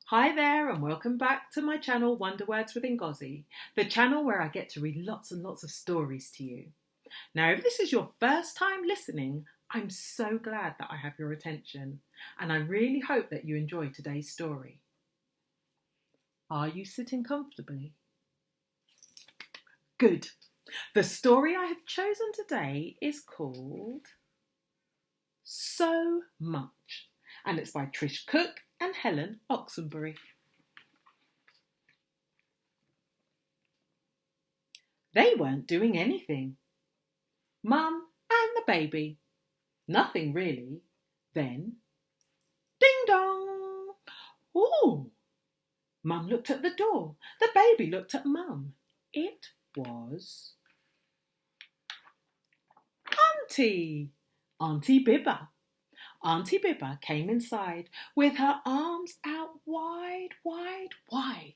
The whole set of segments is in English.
Hi there and welcome back to my channel Wonder Words with Ngozi, the channel where I get to read lots and lots of stories to you. Now if this is your first time listening, I'm so glad that I have your attention and I really hope that you enjoy today's story. Are you sitting comfortably? Good. The story I have chosen today is called So Much and it's by Trish, Cooke and Helen, Oxenbury. They weren't doing anything. Mum and the baby. Nothing really. Then, ding dong. Ooh. Mum looked at the door. The baby looked at Mum. It was Auntie. Auntie Bibba. Auntie Bibba came inside with her arms out wide, wide, wide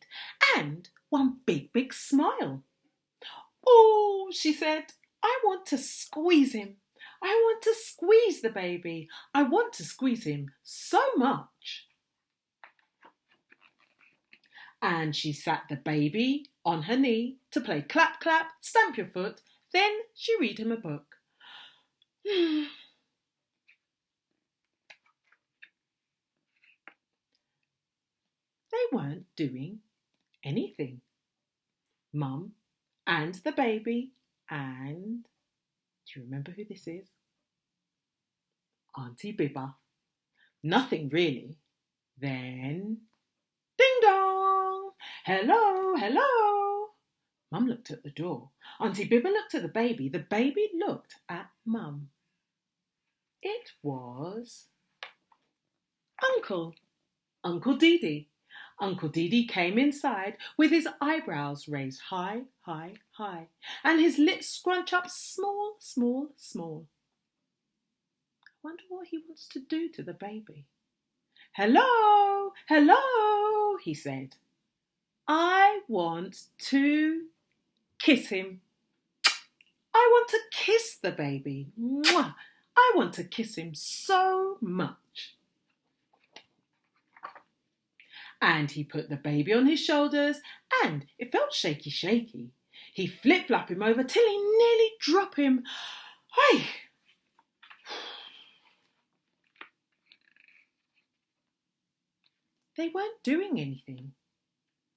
and one big smile. Oh, she said, I want to squeeze him. I want to squeeze the baby. I want to squeeze him so much. And she sat the baby on her knee to play clap, clap, stamp your foot. Then she read him a book. They weren't doing anything. Mum and the baby and, do you remember who this is? Auntie Bibba. Nothing really. Then, ding dong! Hello, hello! Mum looked at the door. Auntie Bibba looked at the baby. The baby looked at Mum. It was Uncle Dee. Uncle Dee came inside with his eyebrows raised high, high, high, and his lips scrunch up small, small, small. I wonder what he wants to do to the baby. Hello, hello, he said. I want to kiss him. I want to kiss the baby. Mwah! I want to kiss him so much. And he put the baby on his shoulders and it felt shaky, shaky. He flip-flopped him over till he nearly dropped him. Hey! They weren't doing anything.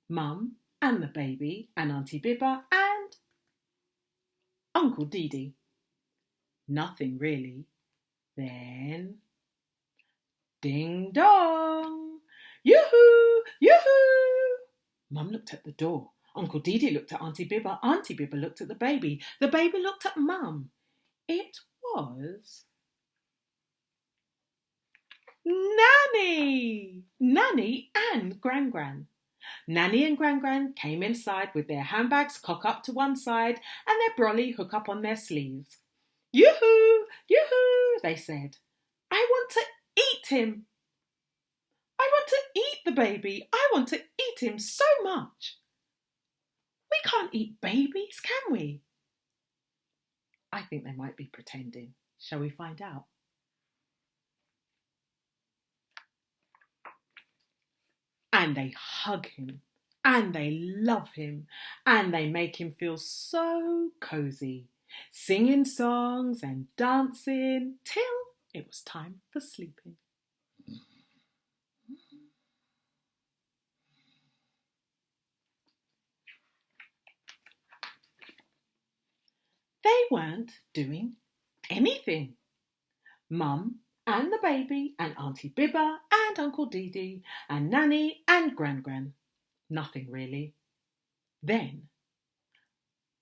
Mum and the baby and Auntie Bibba and Uncle Dee. Nothing really. Then, ding dong! Yoo-hoo! Yoo-hoo! Mum looked at the door. Uncle Dee looked at Auntie Bibba. Auntie Bibba looked at the baby. The baby looked at Mum. It was Nanny! Nanny and Gran. Nanny and Gran came inside with their handbags cocked up to one side and their brolly hook up on their sleeves. Yoo-hoo! Yoo-hoo! They said. I want to eat him. I want to eat the baby. I want to eat him so much. We can't eat babies, can we? I think they might be pretending. Shall we find out? And they hug him, and they love him, and they make him feel so cosy, singing songs and dancing till it was time for sleeping. They weren't doing anything. Mum and the baby and Auntie Bibba and Uncle Dee and Nanny and Gran. Nothing really. Then,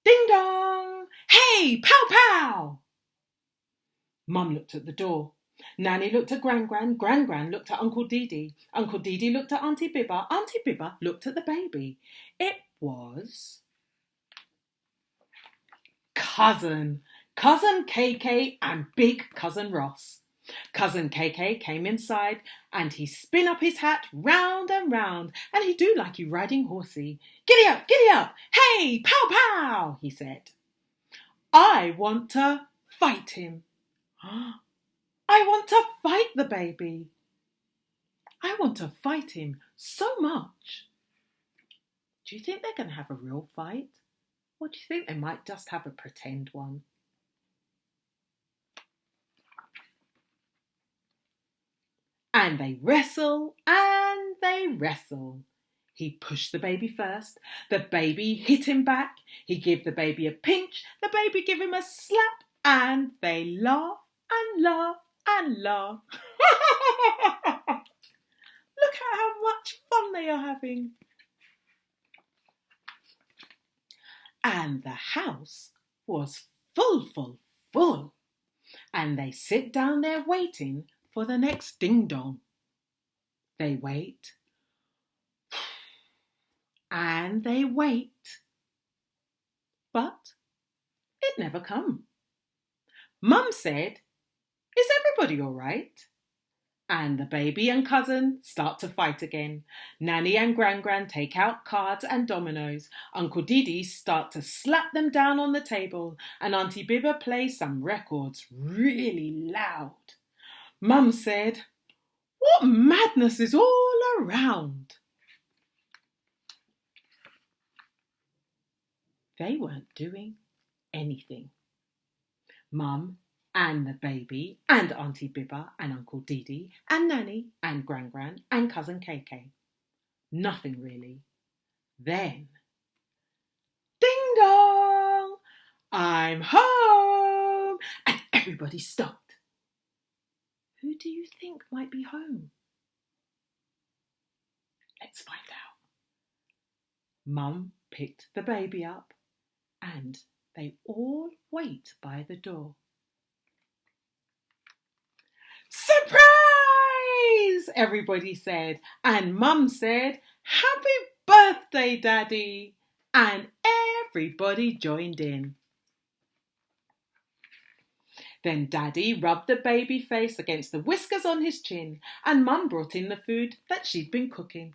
ding dong! Hey, pow pow! Mum looked at the door. Nanny looked at Gran. Gran looked at Uncle Dee. Uncle Dee looked at Auntie Bibba. Auntie Bibba looked at the baby. It was Cousin KK and Big Cousin Ross. Cousin KK came inside and he spin up his hat round and round and he do like you riding horsey. Giddy up, hey, pow pow, he said. I want to fight him. I want to fight the baby. I want to fight him So much. Do you think they're going to have a real fight? Or do you think they might just have a pretend one? And they wrestle and they wrestle. He pushed the baby first. The baby hit him back. He gave the baby a pinch. The baby gave him a slap. And they laugh and laugh and laugh. Look at how much fun they are having. And the house was full. And they sit down there waiting for the next ding-dong. They wait. And they wait. But it never come. Mum said, "Is everybody all right?" And the baby and cousin start to fight again. Nanny and Gran take out cards and dominoes. Uncle Didi start to slap them down on the table. And Auntie Bibba plays some records really loud. Mum said, "What madness is all around?" They weren't doing anything. Mum and the baby and Auntie Bibba and Uncle Didi and Nanny and Gran and Cousin KK. Nothing really. Then, ding dong! I'm home! And everybody stopped. Who do you think might be home? Let's find out. Mum picked the baby up and they all wait by the door. Surprise! Everybody said, and Mum said, "Happy birthday, Daddy!" And everybody joined in. Then Daddy rubbed the baby face against the whiskers on his chin, and Mum brought in the food that she'd been cooking.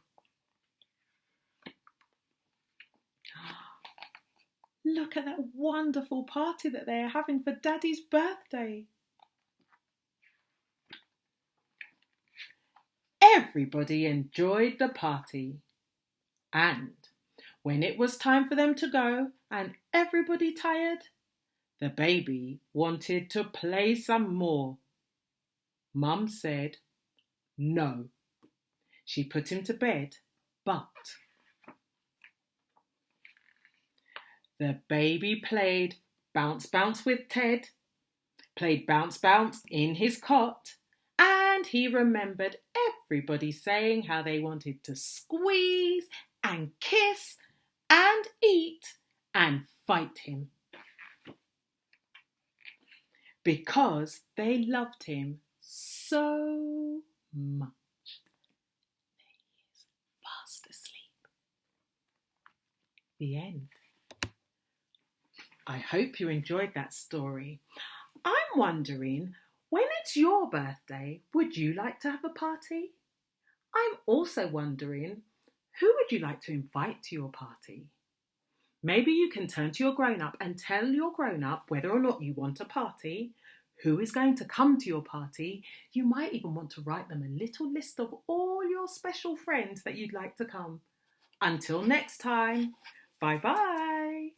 Look at that wonderful party that they're having for Daddy's birthday. Everybody enjoyed the party. And when it was time for them to go and everybody tired, the baby wanted to play some more. Mum said no. She put him to bed, but the baby played bounce bounce with Ted, played bounce bounce in his cot, and he remembered everybody saying how they wanted to squeeze and kiss and eat and fight him. Because they loved him so much. There he is, fast asleep. The end. I hope you enjoyed that story. I'm wondering, when it's your birthday, would you like to have a party? I'm also wondering, who would you like to invite to your party? Maybe you can turn to your grown-up and tell your grown-up whether or not you want a party, who is going to come to your party. You might even want to write them a little list of all your special friends that you'd like to come. Until next time, bye-bye.